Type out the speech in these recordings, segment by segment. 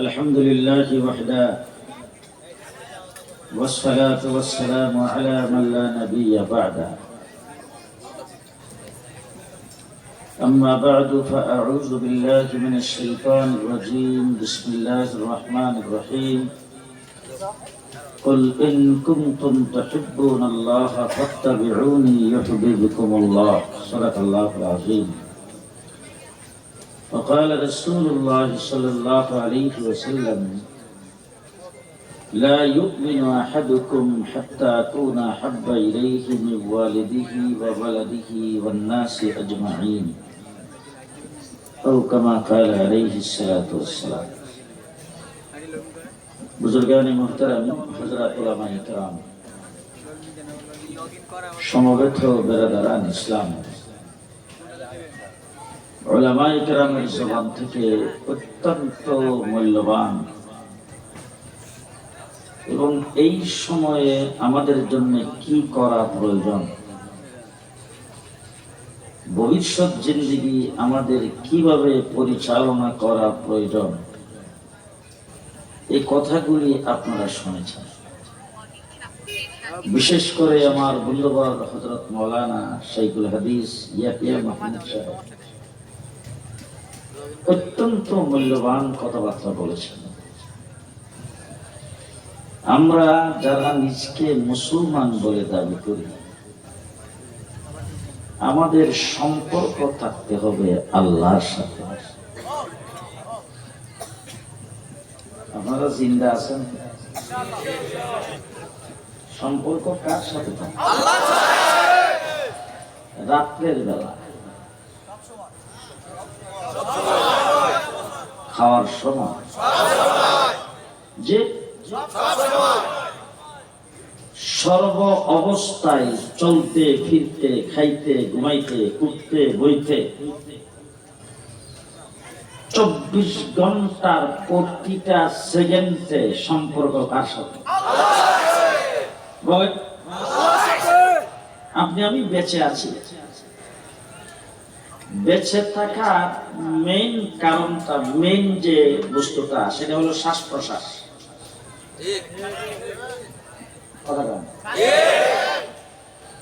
الحمد لله وحده والصلاة والسلام على من لا نبي بعده أما بعد فأعوذ بالله من الشيطان الرجيم بسم الله الرحمن الرحيم قل إن كنتم تحبون الله فاتبعوني يحببكم الله صدق الله العظيم وقال رسول الله صلى الله عليه وسلم لا يؤمن أحدكم حتى أكون أحب إليه من والده وولده والناس أجمعين أو كما قال عليه الصلاة والسلام बुजुर्गान मोहतरम हजरत उलमा इकराम সমবেত বেরাদারান ইসলাম উলামা ইকরামের জবান থেকে অত্যন্ত মূল্যবান এবং এই সময়ে আমাদের জন্য কি করা প্রয়োজন, ভবিষ্যৎ জিন্দেগি আমাদের কিভাবে পরিচালনা করা প্রয়োজন, এই কথাগুলি আপনারা শুনেছেন। বিশেষ করে আমার মূল্যবান হযরত মাওলানা শাইখুল হাদিস ইয়াহিয়া মাহমুদ সাহেব অত্যন্ত মূল্যবান কথাবার্তা বলেছেন। আমরা যারা নিজকে মুসলমান বলে দাবি করি, আমাদের সম্পর্ক থাকতে হবে আল্লাহর সাথে। আপনারা জিন্দা আছেন? সম্পর্ক কার সাথে থাকে? রাত্রের বেলা, খাওয়ার সময়, যে সর্ব অবস্থায় চলতে ফিরতে, খাইতে ঘুমাইতে, উঠতে বইতে 24 ঘন্টার প্রতিটা সেকেন্ডে সম্পর্ক কার সাথে? আপনি আমি বেঁচে আছি, বেঁচে থাকার মেইন কারণটা, মেইন যে বস্তুটা, সেটা হলো শ্বাস প্রশ্বাস।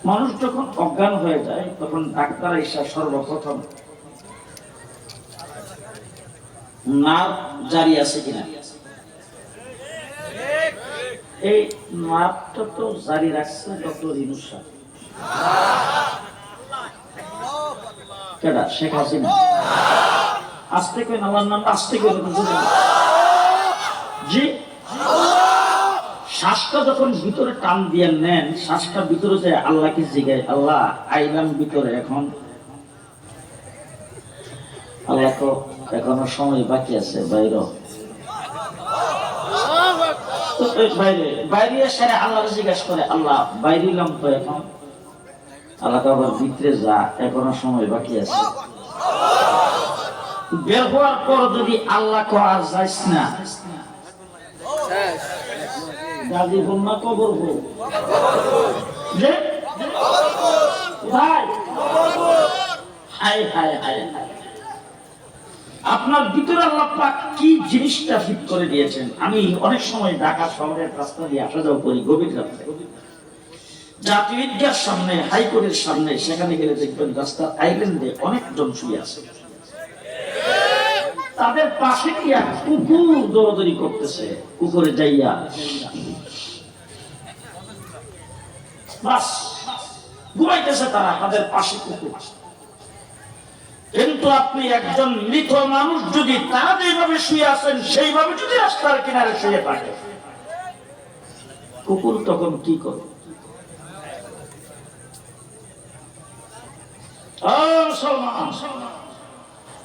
মানুষ যখন অজ্ঞান হয়ে যায় তখন ডাক্তার এসে সর্বপ্রথম নার্ভ জারি আছে কিনা, এই নার্ভটা তো জারি রাখছে ডক্টর ইউনূস সাহেব। কেডা? শেখ হাসিনা। আস্তে করে আল্লাহর নাম আস্তে করে জি। শ্বাসটা যখন ভিতরে টান দিয়ে নেন, শ্বাসটা ভিতরে যায়, আল্লাহকে জিগায়, আল্লাহ আইলাম ভিতরে, এখন আল্লাহ তো এখনো সময় বাকি আছে, বাইরে বাইরে বাইরে সেরে আল্লাহ জিজ্ঞাসা করে, আল্লাহ বাইরিলাম তো এখন, আল্লাহ আবার ভিতরে যা, এখনো সময় বাকি আছে। বের হওয়ার পর যদি আল্লাহ করা যাইস না, গাজী বন্যা কবর হো যে ভাই, হায় হায় হায় হায়, আপনার ভিতরে আল্লাহ পাক কি জিনিসটা ফিট করে দিয়েছেন। আমি অনেক সময় ঢাকা শহরের রাস্তা দিয়ে আসা যাওয়া করি, গভীর রাতে জাতীয় ঈদগাহর সামনে, হাইকোর্টের সামনে, সেখানে গেলে দেখবেন রাস্তার আইল্যান্ডে অনেকজন শুয়ে আছে, তাদের পাশে কি এক কুকুর দৌড়াদৌড়ি করতেছে, কুকুরে যাইয়া বাস ঘুমাইতেছে তারা, তাদের পাশে কুকুর। কিন্তু আপনি একজন মৃত মানুষ যদি তারা যেভাবে শুয়ে আছেন সেইভাবে যদি রাস্তার কিনারে শুয়ে থাকে, কুকুর তখন কি করে?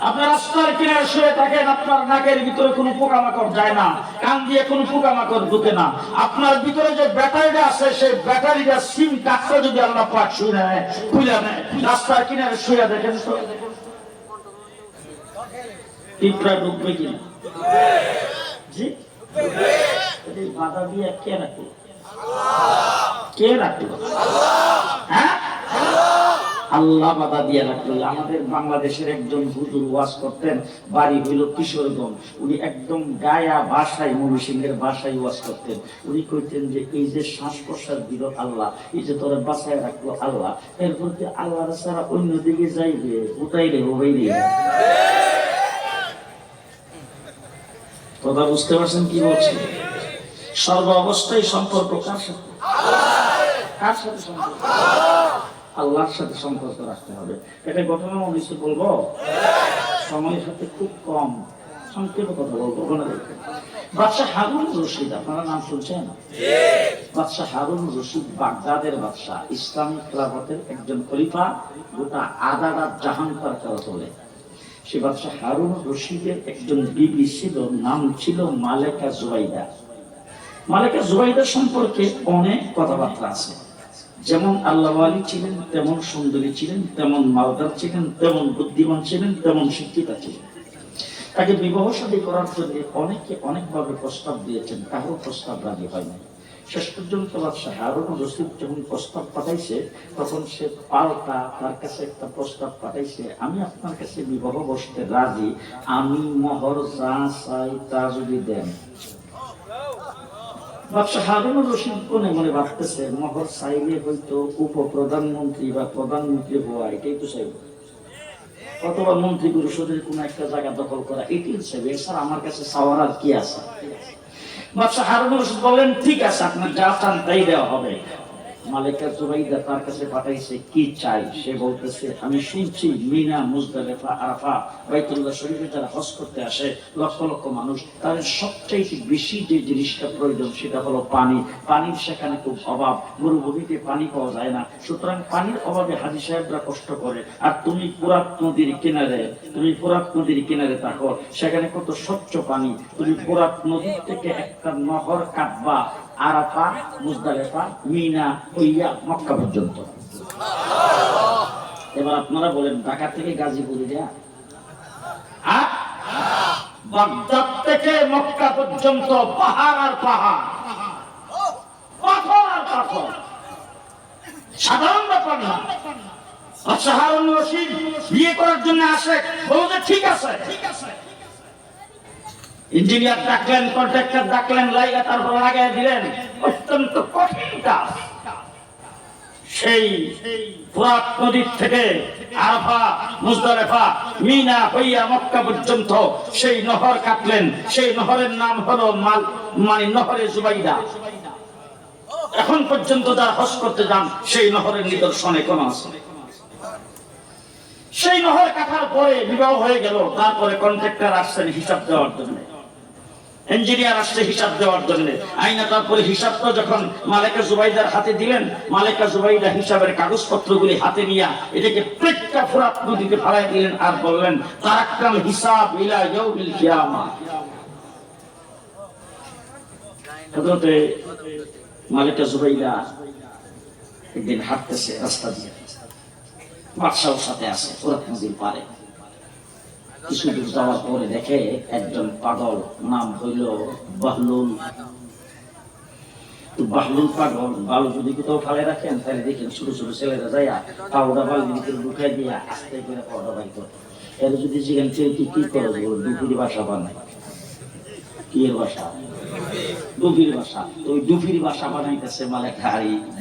আপনার রাস্তার কিনারে শুয়ে থাকেন, আপনার নাকের ভিতরে কোনো পোকামাকড় যায় না, কান দিয়ে কোনো পোকামাকড় ঢুকে না, আপনার ভিতরে যে ব্যাটারিটা আছে সেই ব্যাটারিটা সিম কাটটা যদি আল্লাহ পাক শুয়ে নেয়, খুলে নেয়, রাস্তার কিনারে শুয়ে দেখেন তো পিঁপড়া ঢুকবে কিনা? জি, বাধা দিয়ে কে রাখলো? কে রাখলো? হ্যাঁ, আল্লাহ বাধা দিয়ে রাখলো। আমাদের বাংলাদেশের একজন হুজুর ওয়াজ করতেন, বাড়ি হইল কিশোরগঞ্জ। উনি একদম গায়া ভাষায়, ময়মনসিংহের ভাষায় ওয়াজ করতেন। উনি কইতেন যে এই যে শ্বাস প্রশ্বাস দিল আল্লাহ, এই যে তোরা বাঁচায় রাখলো আল্লাহ, এরপর যে আল্লাহ ছাড়া অন্যদিকে যাইবে ওটাই রে হইলে। কথা বুঝতে পারছেন কি বলছি? সর্ব অবস্থায় সম্পর্ক কার সাথে? কার সাথে সম্পর্ক? আল্লাহর সাথে সম্পর্ক রাখতে হবে। এটা ঘটনা মনে বলবো, সময়ের সাথে খুব কম, সংক্ষেপে কথা বলবো। বাদশাহ হারুন রশিদ, আপনারা নাম শুনছেন? বাদশাহ হারুন রশিদ বাগদাদের বাদশাহ, ইসলামিক খেলাফতের একজন খলিফা, গোটা আধা রাত জাহান তার খেলা চলে। সে বাদশাহ হারুন রশিদের একজন বিবি ছিল, নাম ছিল মালেকা জুবাইদা। মালেকা জুবাইদা সম্পর্কে অনেক কথাবার্তা আছে। যেমন আল্লাহ ওয়ালি ছিলেন, তেমন সুন্দরী ছিলেন, তেমন মালদার ছিলেন, তেমন বুদ্ধিমান ছিলেন, তেমন শিক্ষিতা ছিলেন। তাকে বিবাহ শাদী করার জন্য অনেকে অনেকভাবে প্রস্তাব দিয়েছেন, কারো প্রস্তাব রাজি হয়নি। শেষ পর্যন্ত বাদশাহ হারুন রশিদ যখন প্রস্তাব পাঠাইছে, তখন সে পাল্টা তার কাছে একটা প্রস্তাব পাঠাইছে, আমি আপনার কাছে বিবাহ বসতে রাজি, আমি মোহর যা চাই তা যদি দেন। বাদশাহ হারুন রশিদ মনে মনে ভাবতেছে, মোহর চাইলে হয়তো উপপ্রধানমন্ত্রী বা প্রধানমন্ত্রী হওয়া, এটাই তো চাইব, অথবা মন্ত্রী পরিষদের কোন একটা জায়গা দখল করা, এটাই চাইবে। এছাড়া আমার কাছে চাওয়ার আর কি আছে? বাদশাহ হারুন রশিদ বললেন, ঠিক আছে, আপনার যা চান তাই দেওয়া হবে। মালেকা জুবাইদা তার কাছে পাঠাইছে, কি চাই? সে বলতেছে, আমি শুনছি মিনা, মুজদালিফা, আরাফা, বাইতুল্লাহ শরীফে যারা হজ করতে আসে লক্ষ লক্ষ মানুষ, তাদের সবচাইতে বেশি যে জিনিসটা প্রয়োজন সেটা হলো পানি। পানির সেখানে খুব অভাব, মরুভূমিতে পানি পাওয়া যায় না, সুতরাং পানির অভাবে হাজী সাহেবরা কষ্ট করে। আর তুমি ফুরাত নদীর কিনারে, তুমি ফুরাত নদীর কিনারে থাকো, সেখানে কত স্বচ্ছ পানি। তুমি ফুরাত নদীর থেকে একটা নহর কাটবা, আরাফা, মুজদালিফা, মিনা হইয়া মক্কা পর্যন্ত। এবার আপনারা বলেন, ঢাকা থেকে গাজীপুরে যা, বাগদাদ থেকে মক্কা পর্যন্ত পাহাড় আর পাহাড়, পাথর আর পাথর, সাধারণ ব্যাপার না। বাদশাহ হারুন রশিদ বিয়ে করার জন্য আসে, বলতে ঠিক আছে। ইঞ্জিনিয়ার ডাকলেন, কন্ট্রাক্টর ডাকলেন, লাইগা তারপর লাগাই দিলেন। অত্যন্ত কঠিন কাজ। সেই ফুরাত নদীর থেকে আরাফা, মুজদালিফা, মিনা হইয়া মক্কা পর্যন্ত সেই নহর কাটলেন। সেই নহরের নাম হলো নহরে জুবাইদা। এখন পর্যন্ত যারা হজ করতে যান সেই নহরের নিদর্শন এখন আছে। সেই নহর কাটার পরে বিবাহ হয়ে গেল। তারপরে কন্ট্রাক্টর আসছেন হিসাব দেওয়ার জন্য, ইঞ্জিনিয়ার আসছে হিসাব দেওয়ার জন্য। আইনা তারপরে হিসাবটা যখন মালেকা জুবাইদার হাতে দিলেন, মালেকা জুবাইদা হিসাবের কাগজপত্রগুলি হাতে নিয়ে এটাকে প্রত্যেকটা ফুরাত নদীতে ফেলাই দিলেন আর বললেন, তারাক্কাল হিসাব ইলা ইয়াউমিল কিয়ামাহ। হযরতে মালেকা জুবাইদা একদিন হাঁটতেছে রাস্তা দিয়ে, বাদশাহর সাথে আছে ফুরাত নদীর পারে। কিছু দূর যাওয়ার পরে দেখে একজন পাগল, নাম হইল বাহলুল। বাহলুল পাগল, বালু যদি কোথাও ফালে রাখেন তাহলে দেখেন ছোট ছোট ছেলেরা যাইয়া পাউডা বালুর ভিতরে ঢুকাই দিয়ে আস্তে করে পাউডা বাই করে। এর যদি জিজ্ঞেন কি করো, দুপুরি বাসা বানায়। কি এর বাসা? দুফির বাসা। ওই দুফির বাসা বানাইতেছে মালেকা।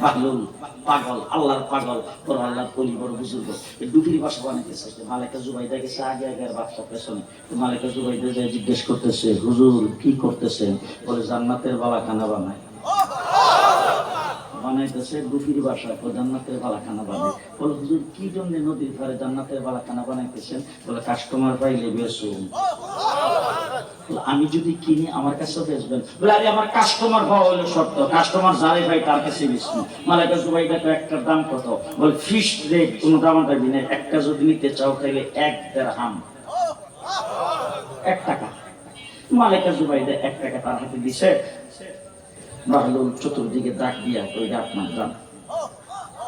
বাহলুল পাগল, আল্লাহর পাগল, বড় আল্লাহর কলি, বড় বুজুর্গ, এই দুফির বাসা বানাইতেছে। মালেকা জুবাইদা গেছে আগে আগে, বাসা পেছনে। মালেকা জুবাইদা যায় জিজ্ঞেস করতেছে, হুজুর কি করতেছেন? বলে, জান্নাতের বালাখানা বানায়। বানাইতেছে দুফির বাসা, জান্নাতের বালাখানা বানায়। বলে, হুজুর কি জন্য নদীর ধারে জান্নাতের বালাখানা বানাইতেছেন? বলে, কাস্টমার পাইলে বেচুন। আমি যদি কিনি আমার কাছে বেচবেন? বলে, আরে আমার কাস্টমার হওয়া হলো শর্ত, কাস্টমার যারে ভাই তার কাছে বেচবেন। মালেকা জুবাইদা একটার দাম কত? বলে, ফিক্সড রেট, কোনো দামাদামি নেই। একটা যদি নিতে চাও তাহলে 1 দিরহাম, 1 টাকা। মালেকা জুবাইদা 1 টাকা তার হাতে দিছে। বাহলুল চতুর্দিকে ডাক দিয়া, ওইটা আপনার দাম।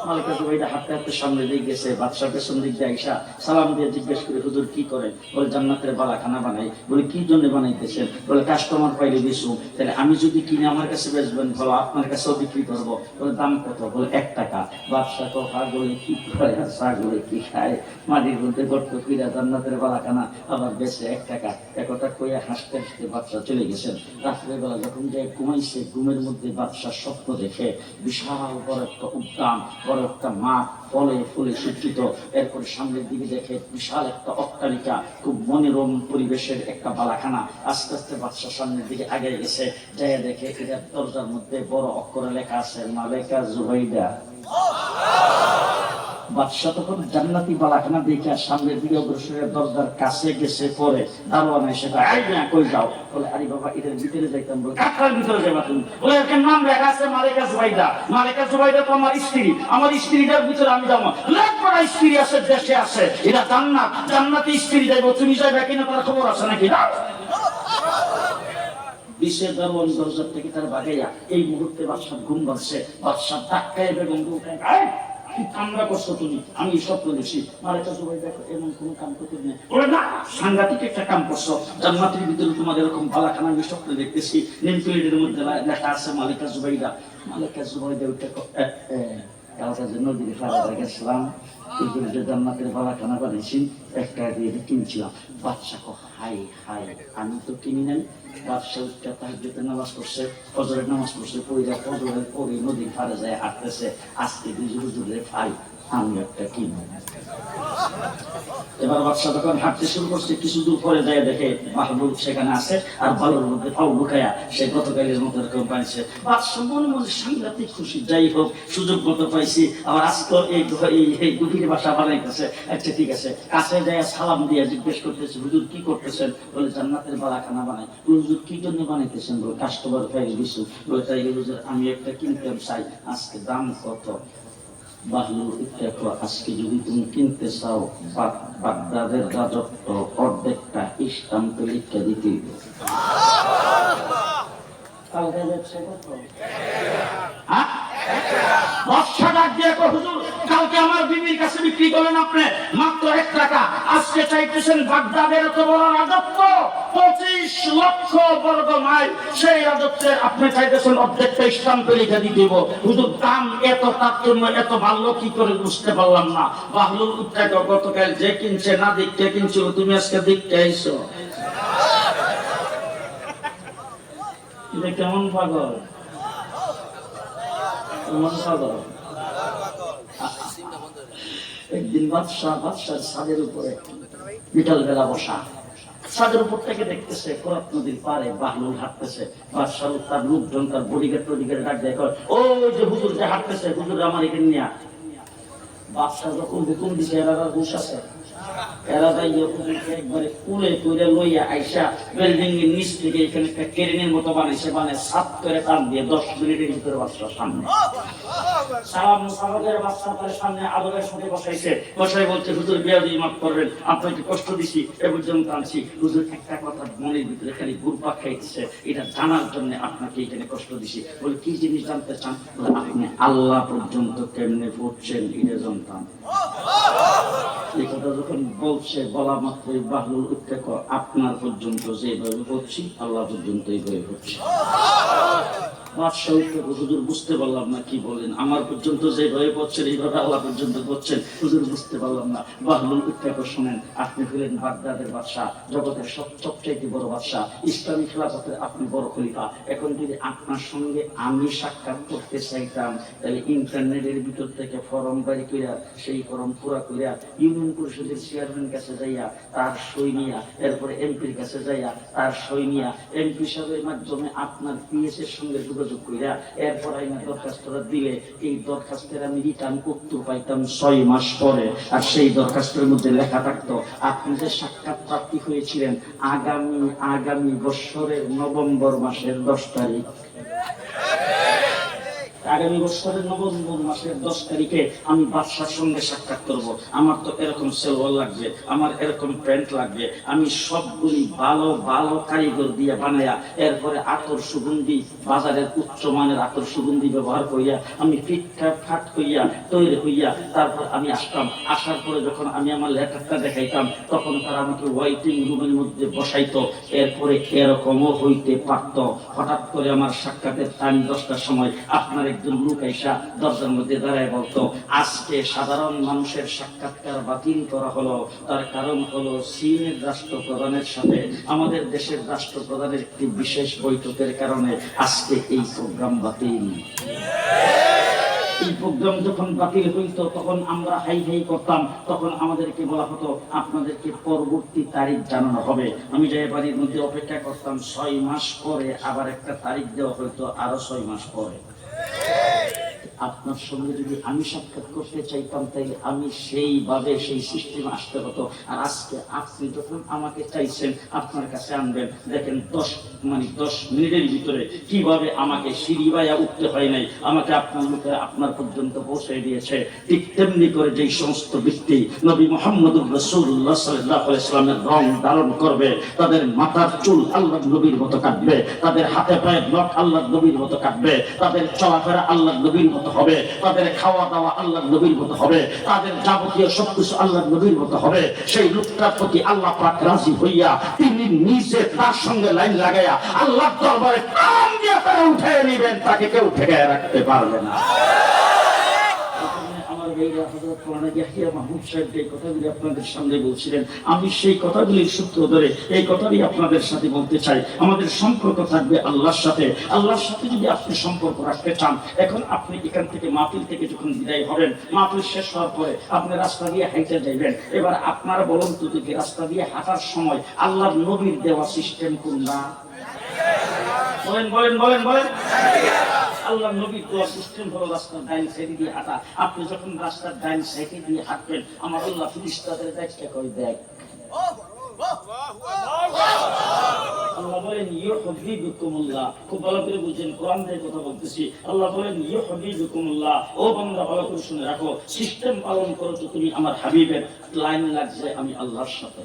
মালিকা জুবাইদা হাঁটতে হাঁটতে সামনে দিয়ে গেছে, বাদশাহ পেছন দিক দিয়ে আইসা সালাম দিয়ে জিজ্ঞেস করে, হুজুর কি করেন? বলে জান্নাতের বালাখানা বানাই। বলে কি জন্য বানাইতেছেন? বলে কাস্টমার পাইলে বেচুন, তাহলে আমি যদি কিনে আমার কাছে বেচবেন, বলো আপনার কাছেও বিক্রি করবো। বলে দাম কত? বলে 1 টাকা। বাদশাহ তো পাগলে কি করে আর ছাগলে কি খায়, মাটির মধ্যে গর্ত ফিরা জান্নাতের বালাখানা আবার বেচে 1 টাকা। একথা কইয়া হাসতে হাসতে বাদশাহ চলে গেছেন। রাত্রেবেলা যখন যায় ঘুমাইছে, ঘুমের মধ্যে বাদশাহ স্বপ্ন দেখে বিশাল বড় একটা উদ্যান, বড় একটা মাঠ, ফলে ফুলে সজ্জিত। এরপর সামনের দিকে দেখে বিশাল একটা অট্টালিকা, খুব মনোরম পরিবেশের একটা বালাখানা। আস্তে আস্তে বাদশাহ সামনের দিকে আগে গেছে, যাই দেখে এটা দরজার মধ্যে বড় অক্ষরে লেখা আছে মালিকা জুবাইদা। বাদশাহ তখন জান্নাতি বালাখানা দেখে সামনের দিকে অগ্রসরের দরজার কাছে গেছে, পরে দারোয়ান এসে আই না কই যাও? বলে আরে বাবা এটার ভিতরে যাইতাম। বলে কার ভিতরে যাবা তুমি? বলে এর নাম লেখা আছে মালিকা জুবাইদা। মালিকা জুবাইদা তো আমার স্ত্রী, আমার স্ত্রীটার ভিতরে আমি যাবো? লেখা স্ত্রী আছে, দেশে আছে, এটা জান্নাত, জান্নাতি স্ত্রী যাইবো, তুমি যাইবা কিনা তার খবর আছে নাকি? না বিশ্বের দারোয়ান দরজার থেকে তার বাগাইয়া এই মুহূর্তে বাদশাহ ঘুম ভাঙছে। বাদশাহ ধাক্কায় বেগম কি কামরা করছো তুমি? আমি স্বপ্ন দেখছি। মালিকা জুবাইদা এমন কোন কাম করতে নেই। বলে না, সাংঘাতিক একটা কাম করছো, জান্নাতের ভিতরে তোমার এরকম বালাখানা আমি স্বপ্ন দেখতেছি, নেম প্লেটের মধ্যে লেখা আছে মালিকা জুবাইদা। মালিকা জুবাইদা ওইটা নদীর ফাড়া গেছিলাম, জান্নাতের বালাখানা বানিয়েছি, 1 টাকা দিয়ে কিনছিলাম। বাদশাহ হাই হাই, আমি তো কিনি নাই। বাদশাহ তাহাজ্জুদের নামাজ পড়ছে, ফজরের নামাজ পড়ছে, ফজরের পরে নদীর ফাড়ে যায় হাঁটতেছে, আজকে হুজুরের ভাই আমি একটা কিনবো। এবার বাদশাহ যখন হাঁটতে শুরু করছে, কিছু দূর পরে যায় দেখে মাহবুব সেখানে আছে, আর বালুর মধ্যে পাও লুকায়া সে গতকালের মতো এরকম পাইছে। বাদশাহ মনে মনে সাংঘাতিক খুশি, যাই হোক সুযোগ মতো পাইছি, আবার আজকে এই গভীর বাসা বানাইতেছে। আচ্ছা ঠিক আছে, কাছে যায় সালাম দিয়ে জিজ্ঞেস করতেছে, হুজুর কি করতেছেন? বলে জান্নাতের বালাখানা বানাই। হুজুর কি জন্য বানাইতেছেন? বলে কাস্টমার পাইলে বেশি। বলে তাই হুজুর আমি একটা কিনতে চাই, আজকে দাম কত? বাহলুল দেখো, আজকে যদি তুমি কিনতে চাও বাগদাদের রাজত্ব অর্ধেকটা স্টাম্পে লিখে দিতে হবে। কালকে ব্যবসা কত? কালকে আমার বিবির কাছে বিক্রি করলেন আপনি মাত্র 1 টাকা, আজকে চাইতেছেন বাগদাদের এত বড় রাজত্ব 25 লক্ষ বর্গ মাইল, সেই রাজত্বের আপনি চাইতেছেন অর্ধেকটা স্টাম্পে লিখে দিতে দিব। হুজুর দাম এত, তার জন্য এত ভালো কি করে বুঝতে পারলাম না। বাহলুল উত্তাকে গতকাল যে কিনছে না দেখতে কিনছিল, তুমি আজকে দেখতে আইছো, এটা কেমন পাগল? একদিন বাদশাহ ছাদের উপরে বিকাল বেলা বসা, ছাদের উপর থেকে দেখতেছে ফোরাত নদীর পারে বাহলুল হাঁটতেছে। বাদশাহ তার লোকজন, তার বডিগার্ড ডাক দেয়, ওই যে হুজুর যে হাঁটতেছে, হুজুর আমার এখানে নিয়ে। বাদশাহ যখন হুকুম দিছে, এরা হুশ আছে, এরা একবারে কুলে করে লইয়া আইসা বিল্ডিং এর নিচ থেকে এখানে একটা কেরিনের মতো বানাইছে, সাত করে টান দিয়ে 10 মিনিটের ভিতরে বাদশার সামনে সামনে আদরের সাথে বসাইছে। বসাই বলছে, হুজুর বিয়াদি মাফ করবেন, আপনাকে কষ্ট দিছি, এ পর্যন্ত আনছি। হুজুর একটা কথা মনের ভিতরে খালি ঘুরপাক খাইতেছে, এটা জানার জন্য আপনাকে এখানে কষ্ট দিছি। বলে কি জিনিস জানতে চান? বলে আপনি আল্লাহ পর্যন্ত কেমনে পড়ছেন এটা জানতাম। এই কথা যখন বলছে, বলা মাত্রই বাহলুল উত্তেক, আপনার পর্যন্ত যেভাবে পড়ছি আল্লাহ পর্যন্ত এইভাবে পড়ছি। হুজুর বুঝতে পারলাম না কি বলেন, আমার পর্যন্ত যেভাবে পড়ছেন এইভাবে আল্লাহ পর্যন্ত পড়ছেন, হুজুর বুঝতে পারলাম না। বাহলুল উত্তেক শোনেন, আপনি হলেন বাগদাদের বাদশাহ, জগতের সবচাইতে বড় বাদশাহ, ইসলামী খেলাফতের আপনি বড় খলিফা। এখন যদি আপনার সঙ্গে আমি সাক্ষাৎ করতে চাইতাম, তাহলে ইন্টারনেটের ভিতর থেকে ফর্ম বাড়ি কইরা, সেই ফর্ম পুরা কইরা ইউনিয়ন পরিষদের চেয়ারম্যান কাছে যাইয়া তার সই নিয়া, এরপরে এমপির কাছে যাইয়া তার সই নিয়া, এমপি সাহেবের মাধ্যমে আপনার পিএস এর সঙ্গে যোগাযোগ কইরা, এরপর আইনা দরখাস্তটা দিলে এই দরখাস্তের আমি রিটার্ন উত্তর পাইতাম 6 মাস পরে। আর সেই দরখাস্তের মধ্যে লেখা থাকতো, আপনি যে সাক্ষাৎ প্রার্থী হয়েছিলেন আগামী বছরের নভেম্বর মাসের 10 তারিখ। আগামী বছরের নভেম্বর মাসের 10 তারিখে আমি বাদশার সঙ্গে সাক্ষাৎ করব। আমার তো এরকম সেলওয়ার লাগবে, আমার এরকম প্যান্ট লাগবে, আমি সবগুলি ভালো ভালো কারিগর দিয়ে বানাইয়া এরপরে আতর সুগন্ধি, বাজারের উচ্চমানের আতর সুগন্ধি ব্যবহার করিয়া আমি ফিটফাট হইয়া তৈরি হইয়া তারপর আমি আসতাম। আসার পরে যখন আমি আমার লেটারটা দেখাইতাম তখন তারা আমাকে ওয়াইটিং রুমের মধ্যে বসাইতো। এরপরে এরকমও হইতে পারত হঠাৎ করে আমার সাক্ষাতের টাইম 10টার সময় আপনার একজন লোক আইসা দরজার মধ্যে দাঁড়ায় বলতো, আজকে সাধারণ মানুষের সাক্ষাৎকার বাতিল করা হলো, তার কারণ হলো চীনের রাষ্ট্রপ্রধানের সাথে আমাদের দেশের রাষ্ট্রপ্রধানের একটি বিশেষ বৈঠকের কারণে আজকে এই প্রোগ্রাম বাতিল। এই প্রোগ্রাম যখন বাতিল হইতো তখন আমরা হাই হাই করতাম, তখন আমাদেরকে বলা হতো আপনাদেরকে পরবর্তী তারিখ জানানো হবে। আমি যাই বাড়ির মধ্যে অপেক্ষা করতাম, 6 মাস পরে আবার একটা তারিখ দেওয়া হইতো, আরো 6 মাস পরে। আপনার সঙ্গে যদি আমি সাক্ষাৎ করতে চাইতাম তাইলে আমি সেইভাবে সেই সিস্টেমে আসতে হতো। আর আজকে আপনি যখন আমাকে চাইছেন আপনার কাছে আনবেন, দেখেন 10 মিনিটের ভিতরে কিভাবে আমাকে সিঁড়ি বাইয়া উঠতে হয় নাই, আমাকে আপনার মুখে আপনার পর্যন্ত পৌঁছে দিয়েছে। ঠিক তেমনি করে যেই সমস্ত ব্যক্তি নবী মুহাম্মদুর রাসূলুল্লাহ সাল্লাল্লাহু আলাইহি ওয়াসাল্লামের রং ধারণ করবে, তাদের মাথার চুল আল্লাহর নবীর মতো কাটবে, তাদের হাতে পায়ে নখ আল্লাহর নবীর মতো কাটবে, তাদের চলাফেরা আল্লাহর নবীর মতো হবে, তাদের খাওয়া দাওয়া আল্লাহর নবীর মতো হবে, তাদের যাবতীয় সবকিছু আল্লাহর নবীর মতো হবে। সেই লোকটার প্রতি আল্লাহ পাক রাজি হইয়া তিনি নিজে তার সঙ্গে লাইন লাগাইয়া আল্লাহর দরবারে কান দিয়ে তারা উঠে নেবেন, তাকে কেউ ঠেকায় রাখতে পারবে না। আপনাদের সামনে বলছিলেন, আমি সেই কথাগুলির সূত্র ধরে এই কথাই আপনাদের সাথে বলতে চাই। আমাদের সম্পর্ক থাকবে আল্লাহর সাথে। আল্লাহর সাথে যদি আপনি সম্পর্ক রাখতে চান, এখন আপনি এখান থেকে মাহফিল থেকে যখন বিদায় হবেন, মাহফিল শেষ হওয়ার পরে আপনি রাস্তা দিয়ে হাঁটতে যাইবেন। এবার আপনারা বলুন তো, যে রাস্তা দিয়ে হাঁটার সময় আল্লাহর নবীর দেওয়া সিস্টেম কোনটা? বলেন বলেন বলেন বলেন। আল্লাহ নবীর দোয়া সিস্টেম হলো রাস্তার ডাইন সাইডে দিয়ে হাঁটা। আপনি যখন রাস্তার ডাইন সাইডে দিয়ে হাঁটবেন, আমার আল্লাহ ফেরেশতাদের দেখতে কই দেখ, আল্লাহ বলেন ইউহিব্বুকুমুল্লাহ। খুব ভালো করে বুঝেন, কোরআন দিয়ে কথা বলতেছি। আল্লাহ বলেন ইউহিব্বুকুমুল্লাহ। ও বান্দা ভালো করে শুনে রাখো, সিস্টেম পালন করো তো তুমি আমার হাবিবের। লাইন লাগছে আমি আল্লাহর সাথে,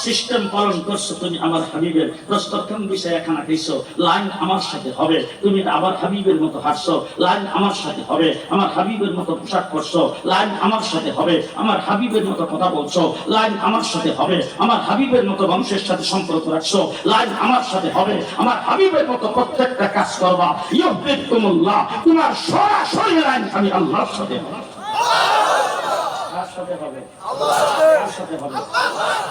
সিস্টেম পালন করছো তুমি আমার হাবিবের। প্রস্তরখান বিষয়ে খানা খাইছো, লাইন আমার সাথে হবে। তুমি আবার হাবিবের মতো হাঁটছো, লাইন আমার সাথে হবে। আমার হাবিবের মতো পোশাক পরছো, লাইন আমার সাথে হবে। আমার হাবিবের মতো কথা বলছো, লাইন আমার সাথে হবে। আমার হাবিবের মতো মানুষের সাথে সম্পর্ক রাখছো, লাইন আমার সাথে হবে। আমার হাবিবের মতো প্রত্যেকটা কাজ করবা। ইউহিব্বুকুমুল্লাহ, তোমার সরাসরি লাইন আমি আল্লাহর সাথে হবে।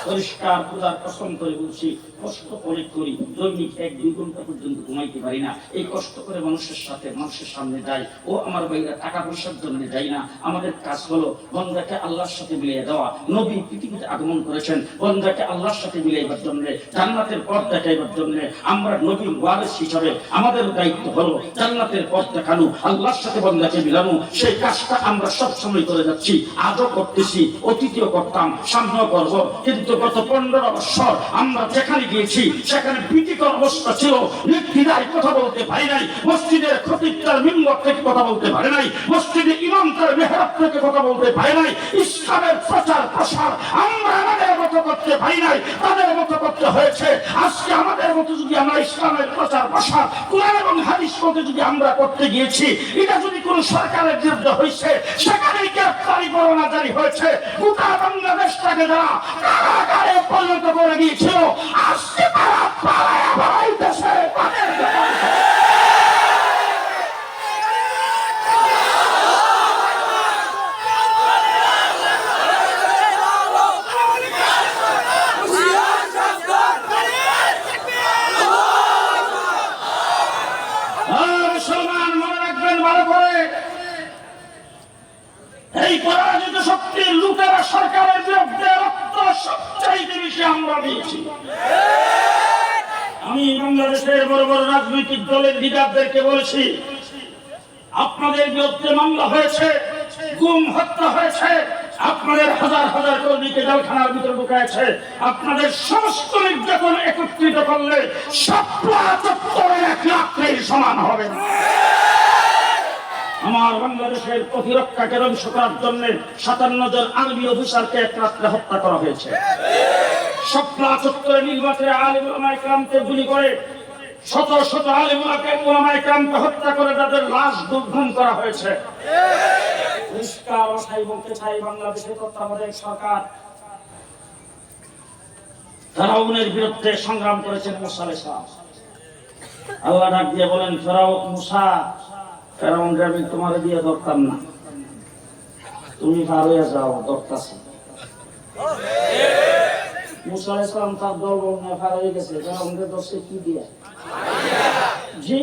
পরিষ্কার খোদার কসম করে বলছি, কষ্ট করে করি, দৈনিক 1-2 ঘন্টা পর্যন্ত ঘুমাইতে পারি না। এই কষ্ট করে মানুষের সাথে মানুষের সামনে যাই। ও আমার ভাইরা, টাকা পয়সার জন্য যাই না। আমাদের কাজ হলো বন্দাকে আল্লাহর সাথে মিলিয়ে দেওয়া। নবী পৃথিবীতে আগমন করেছেন বন্দাকে আল্লাহর সাথে মিলাইবার জন্য, জান্নাতের পথ দেখাইবার জন্য। আমরা নবীর ওয়ারিস হিসাবে আমাদের দায়িত্ব হলো জান্নাতের পথ দেখানো, আল্লাহর সাথে বন্দাকে মিলানো। সেই কাজটা আমরা সব সময় করে যাচ্ছি, আজও করতেছি, অতীতেও করতাম, সামনেও করব। কিন্তু গত 15 বছর আমরা যেখানে গিয়েছি সেখানে ভীতিকর অবস্থা ছিল। নির্দ্বিধায় কথা বলতে পারি নাই, মসজিদের খতিব তার মিম্বর থেকে কথা বলতে পারে নাই, মসজিদে ইমাম তার মেহরাব থেকে কথা বলতে পারে নাই। ইসলামের প্রচার প্রসার আমরা আমাদের মতো করতে পারি নাই, তাদের মতো করতে হয়েছে। আজকে আমাদের মতো যদি আমরা ইসলামের প্রচার প্রসার কোরআন এবং হাদিস মতে যদি আমরা করতে গিয়েছি, এটা যদি কোনো সরকারের বিরুদ্ধে হয়েছে, সেখানে গ্রেফতারি পরোয়ানা জারি হয়েছে। গোটা বাংলাদেশটাকে যারা কারাগারে পরিণত করে দিয়েছিল, আজকে তারা পালায়া বেড়াইতেছে। মুসলমান মনে রাখবেন ভালো করে, এই পরাজিত শক্তির লুটেরা সরকারের বিরুদ্ধে রক্ত সবচাইতে বেশি আমরা দিয়েছি। আমি বাংলাদেশের বড় বড় রাজনৈতিক দলের লিডারদেরকে বলেছি, আপনাদের বিরুদ্ধে মামলা হয়েছে, গুম হত্যা হয়েছে, আপনাদের হাজার হাজার কর্মীকে জেলখানার ভিতরে ঢুকাইছে। আপনাদের সমস্ত নির্যাতন একত্রিত করলে 1 লাখ চত্বরের 1 লাখ সমান হবে না। আমার বাংলাদেশের প্রতিরক্ষাকে ধ্বংস করার জন্য 57 জন আর্মি অফিসারকে এক রাত্রে হত্যা করা হয়েছে। শাপলা চত্বরে নির্বাচনে আলেম ওলামায়ে কেরামকে গুলি করে শত শত আলেম ওলামায়ে কেরামকে হত্যা করে তাদের লাশ দুর্গম করা হয়েছে। পরিষ্কার ভাষায় বলতে চাই, বাংলাদেশের তত্ত্বাবধায়ক সরকার ফেরাউনের বিরুদ্ধে সংগ্রাম করেছেন মুসা আলাইহিস সালাম। আল্লাহ ডাক দিয়ে বলেন, মুসা, ফেরাউনকে আমি তোমার দিয়ে ধরতাম না, তুমি পার হয়ে যাও, ধরতাছি। মুসা আলাইহিস সালাম তার দলবল নিয়ে পার হয়ে গেছে, ফেরাউনকে ধরছে কি দিয়ে? জি,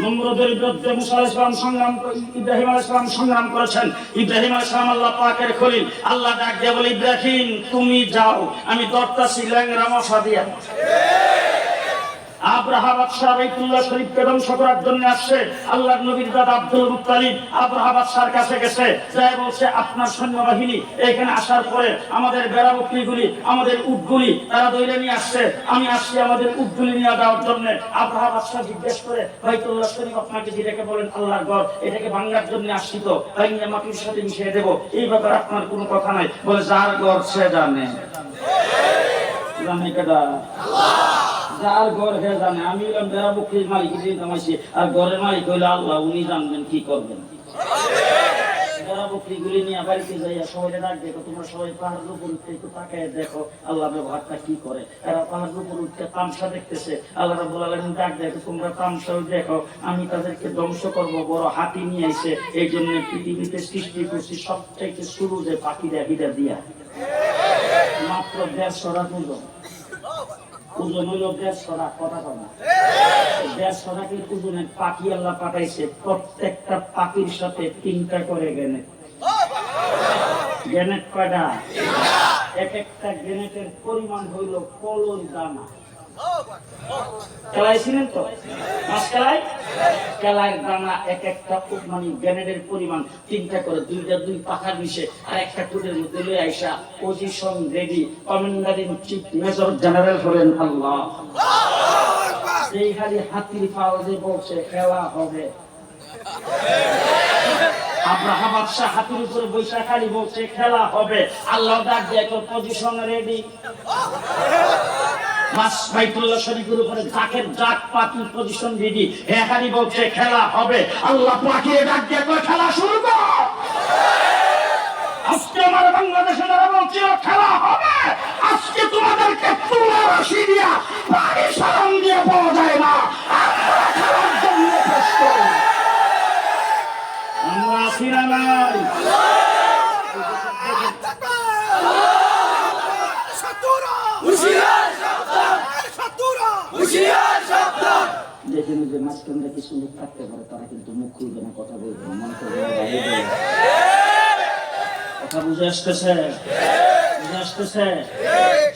নমরুদের বিরুদ্ধে মুসা আলাইহিস সালাম সংগ্রাম, ইব্রাহিম আলাইহিস সালাম সংগ্রাম করেছেন। ইব্রাহিম আলাইহিস সালাম আল্লাহ পাকের খলিল। আল্লাহ ডাক দিয়ে বলে, ইব্রাহিম তুমি যাও, আমি ধরতাছি ল্যাংড়া মশা দিয়া। আব্রাহা বাদশা বাইতুল্লাহ শরীফকে ধ্বংস করার জন্য আসছে। আল্লাহর নবীর দাদা আব্দুল মুত্তালিব আব্রাহা বাদশার কাছে গেছে, যাই বলছে আপনার সৈন্যবাহিনী এখানে আসার পরে আমাদের বেড়া বকরিগুলি, আমাদের উটগুলি তারা ধরে নিয়ে আসছে, আমি আসছি আমাদের উটগুলি নিয়ে যাওয়ার জন্য। আব্রাহা বাদশা জিজ্ঞেস করে, বাইতুল্লাহ শরীফ আপনাকে যেটাকে বলেন আল্লাহর ঘর, এটাকে ভাঙার জন্য আসছি তো, তাই নিয়ে মাটির সাথে মিশিয়ে দেবো, এই ব্যাপারে আপনার কোনো কথা নাই। বলে যার ঘর সে জানে, জানে কেডা? যার ঘর হে জানে। আমি হলাম বেড়া বকরির মালিক, জামাইছি, আর ঘরের মালিক হইলে আল্লাহ, উনি জানবেন কি করবেন। বেড়া বকরিগুলি নিয়ে বাড়িতে যাইয়া সবাই ডাক দেখো, তোমরা সবাই পাহাড়ের উপর উঠতে একটু তাকায় দেখো আল্লাহ ব্যবহারটা কি করে। এরা পাহাড়ের উপর উঠতে তামসা দেখতেছে, আল্লাহ রাব্বুল আলামিন ডাক দেখো, তোমরা তামসাও দেখো, আমি তাদেরকে ধ্বংস করব, বড় হাতি নিয়ে আইছে, এই জন্য পৃথিবীতে সৃষ্টি করছি সবচাইতে শুরু যে পাখিরা হিরা দিয়া, মাত্র 150 রাত ওজন হইল 150 কথা কথা 150 ওজনের পাখি আল্লাহ পাঠাইছে। প্রত্যেকটা পাখির সাথে 3টা করে গ্রেনেড। গ্রেনেড কয়টা? এক একটা গ্রেনেডের পরিমাণ হইল কলই দানা। খেলাইছিলেন তো মাছ খেলায়? খেলার দানা এক একটা মানে গ্রেনেডের পরিমাণ 3টা করে, 2টা 2 পাখার মিশে আর একটা টুটের মধ্যে লয়ে আইসা position ready. Commander in chief major general হলেন আল্লাহ। এই খালি হাতির পাওয়াজে বলছে খেলা হবে। আব্রাহা বাদশা হাতির উপরে বৈশা খালি বলছে খেলা হবে। আল্লাহ ডাক দিয়ে পজিশন রেডি। বাইতুল্লাহ শরীফের উপরে জাকের জাক পাখি পজিশন রেডি, এখানে বলছে খেলা হবে। আল্লাহ পাখি ডাক দিয়ে খেলা শুরু কর। আজকে আমার বাংলাদেশে যারা বলছিল খেলা হবে, আজকে তোমাদেরকে তুলা রশি দিয়া পানি সালাম দিয়ে পাওয়া যায় না। আমরা খেলার জন্য প্রস্তুত। আমরা আছি না নাই? দেখেন যে মাঝখানটা কিছু লোক থাকতে পারে, তারা কিন্তু মুখ খুলবে না, কথা বলবে না, মন করবে না, কথা বুঝে আসতেছে? বুঝে আসতেছে?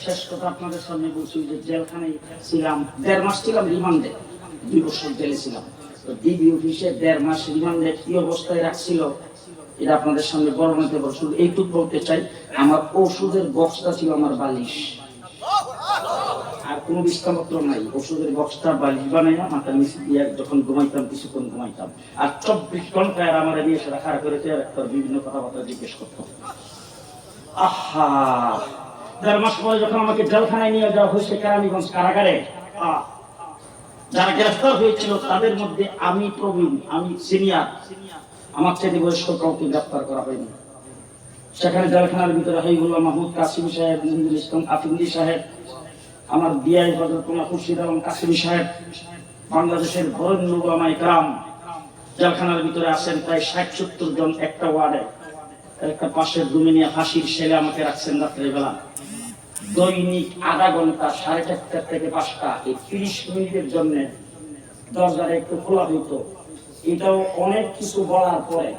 শেষ কথা আপনাদের সামনে বলছি যে জেলখানায় ছিলাম, 1.5 মাস ছিলাম রিমান্ডে, 2 বছর জেলে ছিলাম। তো ডিবি অফিসে 1.5 মাস রিমান্ডে কি অবস্থায় রাখছিল এটা আপনাদের সামনে বর্ণনা করব। শুধু এইটুকু বলতে চাই, আমার ওষুধের বক্সটা ছিল আমার বালিশ, আর কোনো বিস্তারপত্র নাই। ওষুধের বক্সটা বালিশ বানাইয়া মাথার নিচে দিয়ে যখন ঘুমাইতাম কিছুক্ষণ ঘুমাইতাম, আর 24 ঘন্টায় আমার নিয়ে সেটা খাড়া করে বিভিন্ন কথাবার্তা জিজ্ঞেস করতাম। আহা, 1.5 মাস পরে যখন আমাকে জেলখানায় নিয়ে যাওয়া হয়েছে কেরানীগঞ্জ কারাগারে, যারা গ্রেফতার হয়েছিল তাদের মধ্যে আমি প্রবীণ, আমি সিনিয়র, আমার চেয়ে বয়স্ক কাউকে গ্রেফতার করা হয়নি। সেখানে জেলখানার ভিতরে হাইবুল্লাহ মাহমুদ কাসিম সাহেব, নজরুল ইসলাম আফিন্দি সাহেব, আমার বিআই হযরতুল্লাহ খুরশিদ আলম কাসিমি সাহেব, বাংলাদেশের বরেণ্য উলামায়ে কেরাম জেলখানার ভিতরে আছেন প্রায় 60-70 জন একটা ওয়ার্ডে। একটা পাশের রুমে নিয়ে ফাঁসির সেলে আমাকে রাখছেন রাত্রেবেলা। দৈনিক আধা ঘন্টা 4:30 থেকে 5টা, এই 30 মিনিটের জন্য দরজাটা একটু খোলা হইতো। এটাও অনেক কিছু বলার পরে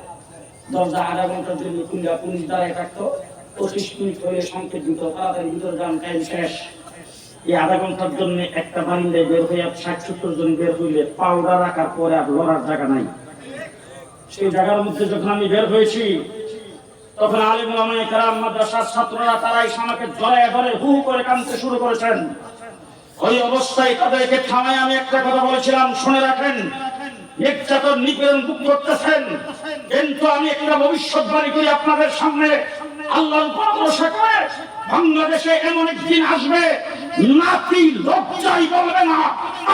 দরজা আধা ঘন্টার জন্য খুলে পুলিশ দাঁড়ায় থাকতো। 25 মিনিট হলে সংকেত দিত, তাড়াতাড়ি ভিতরে যান, টাইম শেষ। এই আধা ঘন্টার জন্য একটা বারিন্দায় বের হয়ে 60-70 জন বের হইলে পাউডার রাখার পরে আর লড়ার জায়গা নাই। সেই জায়গার মধ্যে যখন আমি বের হয়েছি, তখন আলেম ওলামায়ে কেরাম, মাদ্রাসার ছাত্ররা তারা এসে আমাকে জড়ায় ধরে হু হু করে কাঁদতে শুরু করেছেন। ওই অবস্থায় তাদেরকে থামায় আমি একটা কথা বলেছিলাম, শুনে রাখেন, নির্যাতন নিপীড়ন ভোগ করতেছেন, কিন্তু আমি একটা ভবিষ্যৎবাণী করি আপনাদের সামনে, আল্লাহর উপর ভরসা করে বাংলাদেশে এমন একদিন আসবে নাতি লজ্জায় বলবে না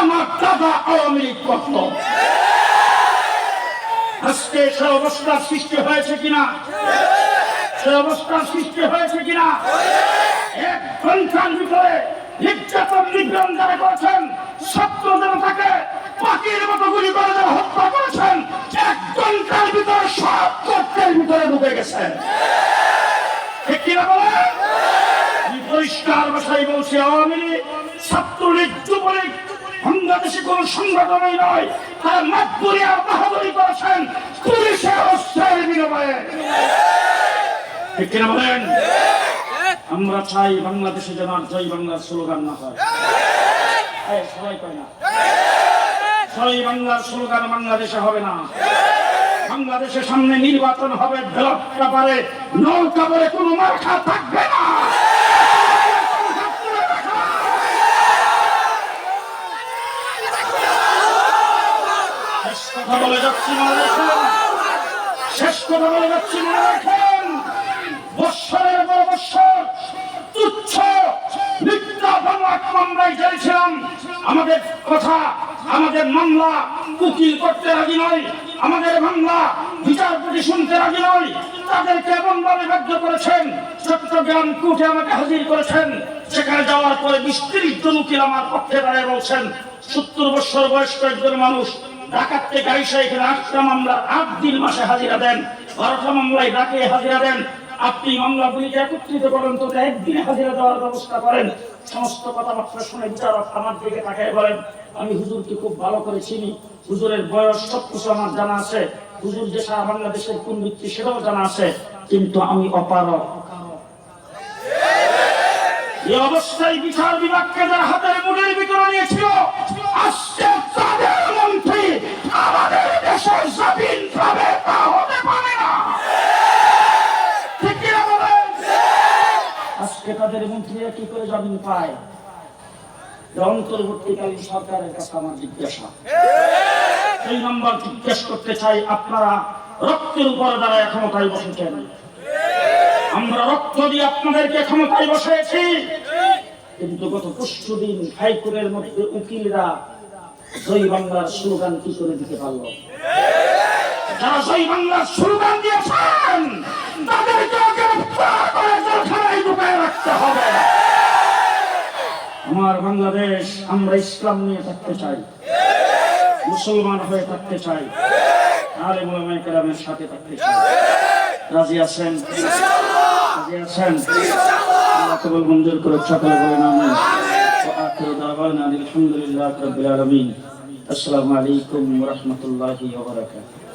আমার দাদা আওয়ামী লীগ করত। আজকে সে অবস্থার সৃষ্টি হয়েছে কিনা? সে অবস্থার সৃষ্টি হয়েছে কিনা? এক ঘন্টার ভিতরে নির্যাতন নিপীড়ন যারা করেছেন, ছাত্র জনতাকে পাখির মতো গুলি করে যারা হত্যা করেছেন, এক ঘন্টার ভিতরে সব কর্তের ভিতরে ঢুকে গেছেন। ঠিক কিনা বলেন? পরিষ্কার ভাষায় বলছি, আওয়ামী লীগ, ছাত্রলীগ, যুবলীগ বাংলাদেশে কোন সংগঠনই নয়, তারা মাতবুরি আর বাহাদুরি করেছেন পুলিশের অস্ত্রের বিনিময়ে। ঠিক কিনা বলেন? আমরা চাই বাংলাদেশে যেন আর জয় বাংলার স্লোগান না হয়। সবাই কয় না জয় বাংলার স্লোগান বাংলাদেশে হবে না। বাংলাদেশের সামনে নির্বাচন হবে, ব্যালট পেপারে নৌকা বলে কোনো মার্কা থাকবে না। শেষ কথা বলে যাচ্ছি, মনে রাখেন। শেষ কথা বলে যাচ্ছি, মনে রাখেন। বৎসরের পর বৎসর তুচ্ছ মিথ্যা মামলায় জেলছিলাম। আমাদের কথা, আমাদের মামলা উকিল করতে রাজি নয়, আমাদের মামলা বিচারপতি শুনতে রাজি নয়। তাদেরকে এমন ভাবে বাধ্য করেছেন, চট্টগ্রাম কোর্টে আমাকে হাজির করেছেন। সেখানে যাওয়ার পরে ২০-৩০ জন উকিল আমার পক্ষে দাঁড়িয়ে বলছেন, ৭০ বছর বয়স্ক একজন মানুষ ঢাকার থেকে আইসা এখানে ৮টা মামলার ৮ দিন মাসে হাজিরা দেন, ১২টা মামলায় ডাকে হাজিরা দেন। আপনি মামলাগুলিকে একত্রিত করেন, তো একদিনে হাজিরা দেওয়ার ব্যবস্থা করেন। সমস্ত কথাবার্তা শুনে বিচারক আমার দিকে তাকায় বলেন, আমি হুজুরকে খুব ভালো করে চিনি, হুজুরের বয়স সবকিছু আমার জানা আছে, হুজুর যে সারা বাংলাদেশের কোন ব্যক্তি সেটাও জানা আছে, কিন্তু আমি অপারক। এই অবস্থায় বিচার বিভাগকে যারা হাতের মুঠের ভিতরে নিয়েছিল, আজকে তাদের মন্ত্রী আমাদের দেশের স্বাধীনভাবে তা হতে পারে না। ঠিক কিনা বলেন? আজকে তাদের মন্ত্রীরা কি করে জামিন পায়? অন্তর্বর্তীকালীন সরকারের কাছে আমার জিজ্ঞাসা, এই নাম্বার জিজ্ঞেস করতে চাই, আপনারা রক্তের উপরে দাঁড়ায় ক্ষমতায় বসেছেন, আমরা রক্ত দিয়ে আপনাদেরকে ক্ষমতায় বসেছি, কিন্তু গত ২৫ দিন হাইকোর্টের মধ্যে উকিলরা জয় বাংলার স্লোগান কি করে দিতে পারল? যারা জয় বাংলার স্লোগান দিয়েছেন তাদেরকে গ্রেফতার করে জেলখানায় ঢুকিয়ে রাখতে হবে। আমার বাংলাদেশ, আমরা ইসলাম নিয়ে থাকতে চাই, মুসলমান হয়ে থাকতে চাই, আলেম ওলামায়ে কেরামের সাথে থাকতে চাই। রাজি আছেন? রাজি আছেন? আল্লাহ কবুল মঞ্জুর করে সকলে বলেন আমিন। ওয়া আখিরু দাওয়ানা আলহামদুলিল্লাহি রাব্বিল আলামিন। আসসালামু আলাইকুম ওয়া রাহমাতুল্লাহি ওয়া বারাকাতুহু।